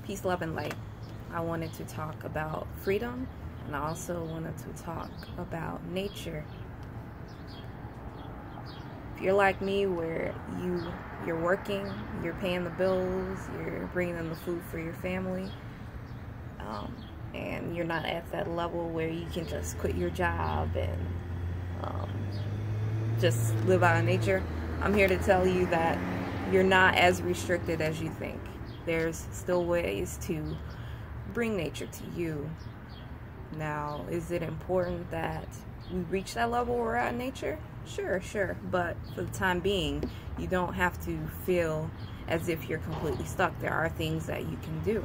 Peace, love, and light. I wanted to talk about freedom, and I also wanted to talk about nature. If you're like me, where you're working, you're paying the bills, you're bringing in the food for your family, and you're not at that level where you can just quit your job and just live out of nature, I'm here to tell you that you're not as restricted as you think. There's still ways to bring nature to you. Now, is it important that we reach that level where we're at in nature? Sure. But for the time being, you don't have to feel as if you're completely stuck. There are things that you can do.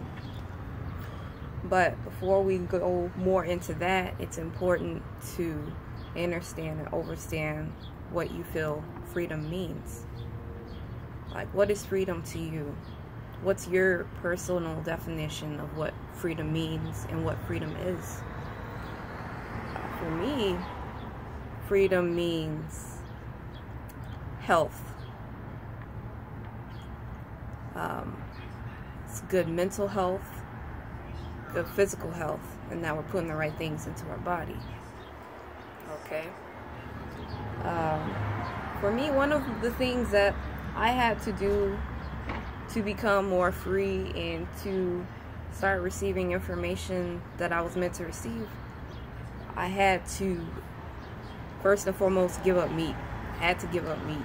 But before we go more into that, it's important to understand and understand what you feel freedom means. Like, what is freedom to you? What's your personal definition of what freedom means and what freedom is? For me, freedom means health. It's good mental health, good physical health, and now we're putting the right things into our body. Okay. For me, one of the things that I had to do to become more free and to start receiving information that I was meant to receive, I had to first and foremost give up meat. I had to give up meat.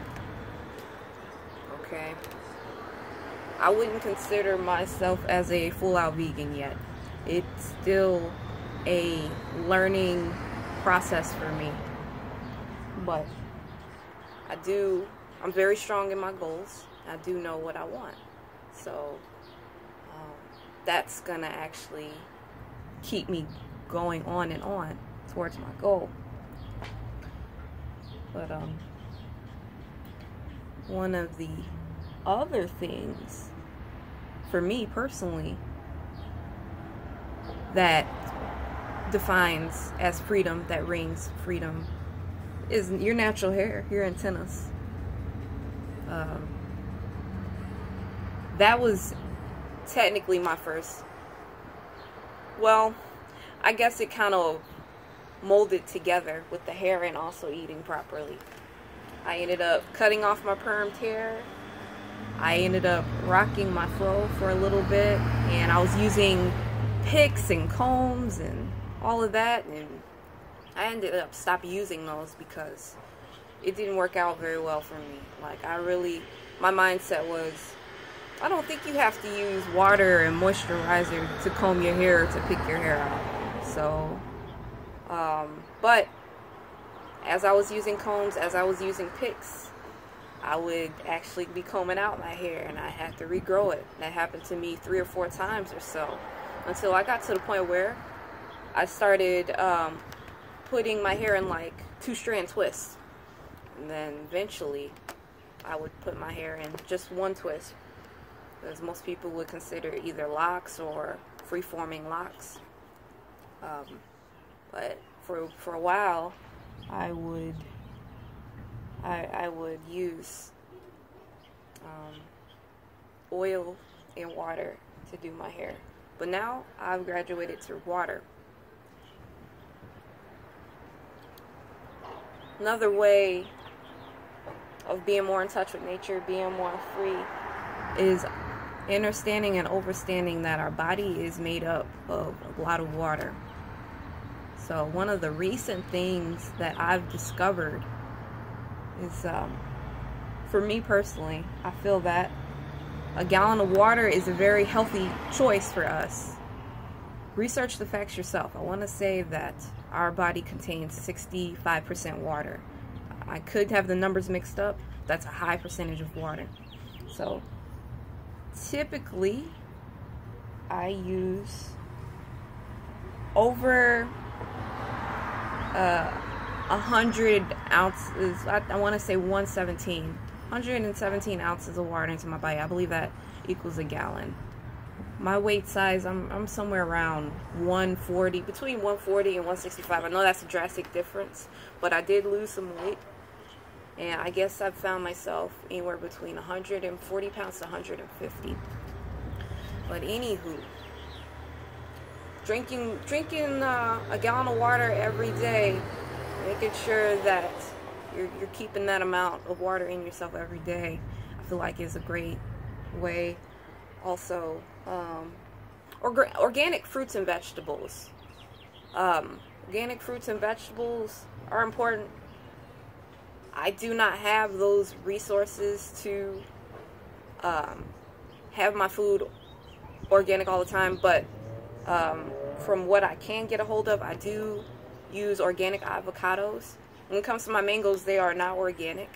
Okay. I wouldn't consider myself as a full-out vegan yet. It's still a learning process for me. But I'm very strong in my goals. I do know what I want. So that's gonna actually keep me going on and on towards my goal. But one of the other things for me personally that defines as freedom, that rings freedom, is your natural hair, your antennas. That was technically my first, well, I guess it kind of molded together with the hair and also eating properly. I ended up cutting off my permed hair. I ended up rocking my fro for a little bit, and I was using picks and combs and all of that, and I ended up stopping using those because it didn't work out very well for me. Like, my mindset was, I don't think you have to use water and moisturizer to comb your hair or to pick your hair out. So, but as I was using combs, as I was using picks, I would actually be combing out my hair and I had to regrow it. That happened to me 3 or 4 times or so, until I got to the point where I started putting my hair in like 2-strand twists. And then eventually I would put my hair in just 1 twist, as most people would consider either locks or free-forming locks. But for a while, I would use oil and water to do my hair. But now I've graduated to water. Another way of being more in touch with nature, being more free, is understanding and understanding that our body is made up of a lot of water. So one of the recent things that I've discovered is, for me personally, I feel that a gallon of water is a very healthy choice for us. Research the facts yourself. I want to say that our body contains 65% water. I could have the numbers mixed up. That's a high percentage of water. So typically I use over 100 ounces. I want to say 117 ounces of water into my body. I believe that equals a gallon. My weight size, I'm somewhere around 140, between 140 and 165. I know that's a drastic difference, but I did lose some weight. And I guess I've found myself anywhere between 140 pounds to 150. But anywho, drinking a gallon of water every day, making sure that you're keeping that amount of water in yourself every day, I feel like is a great way. Also, organic fruits and vegetables. Organic fruits and vegetables are important. I do not have those resources to have my food organic all the time, but from what I can get a hold of, I do use organic avocados. When it comes to my mangoes, they are not organic,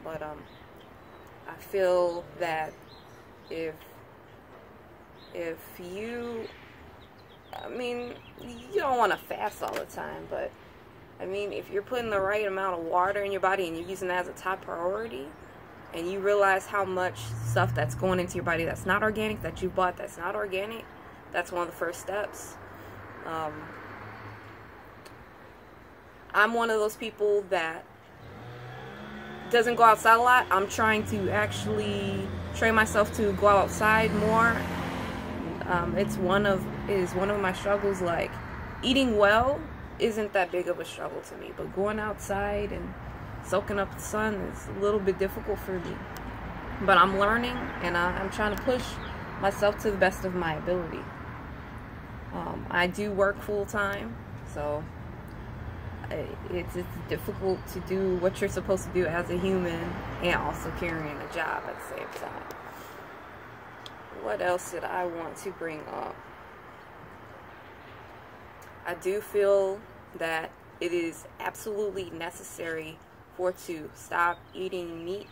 but I feel that if you, I mean, you don't want to fast all the time, but I mean, if you're putting the right amount of water in your body and you're using that as a top priority, and you realize how much stuff that's going into your body that's not organic, that you bought that's not organic, that's one of the first steps. I'm one of those people that doesn't go outside a lot. I'm trying to actually train myself to go outside more. Is one of my struggles. Like, eating well isn't that big of a struggle to me, but going outside and soaking up the sun is a little bit difficult for me. But I'm learning, and I'm trying to push myself to the best of my ability. I do work full-time, so it's difficult to do what you're supposed to do as a human and also carrying a job at the same time. What else did I want to bring up? I do feel that it is absolutely necessary to stop eating meat,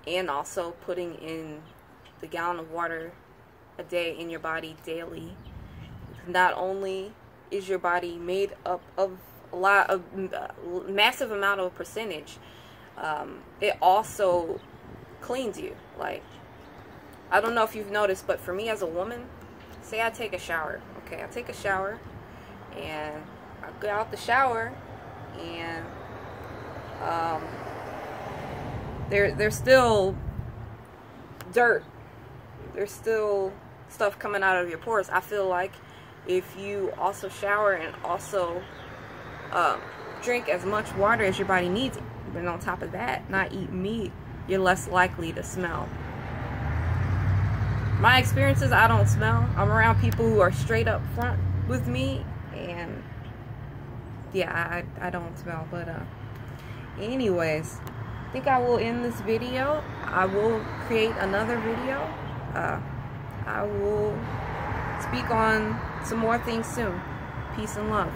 and also putting in the gallon of water a day in your body daily. Not only is your body made up of massive amount of percentage, it also cleans you. Like, I don't know if you've noticed, but for me as a woman, say I take a shower, okay, I take a shower and I get out the shower and there's still dirt, there's still stuff coming out of your pores. I feel like if you also shower and also drink as much water as your body needs, and on top of that, not eat meat, you're less likely to smell. My experiences, I don't smell. I'm around people who are straight up front with me, and yeah, I don't smell. But anyways, I think I will end this video. I will create another video. I will speak on some more things soon. Peace and love.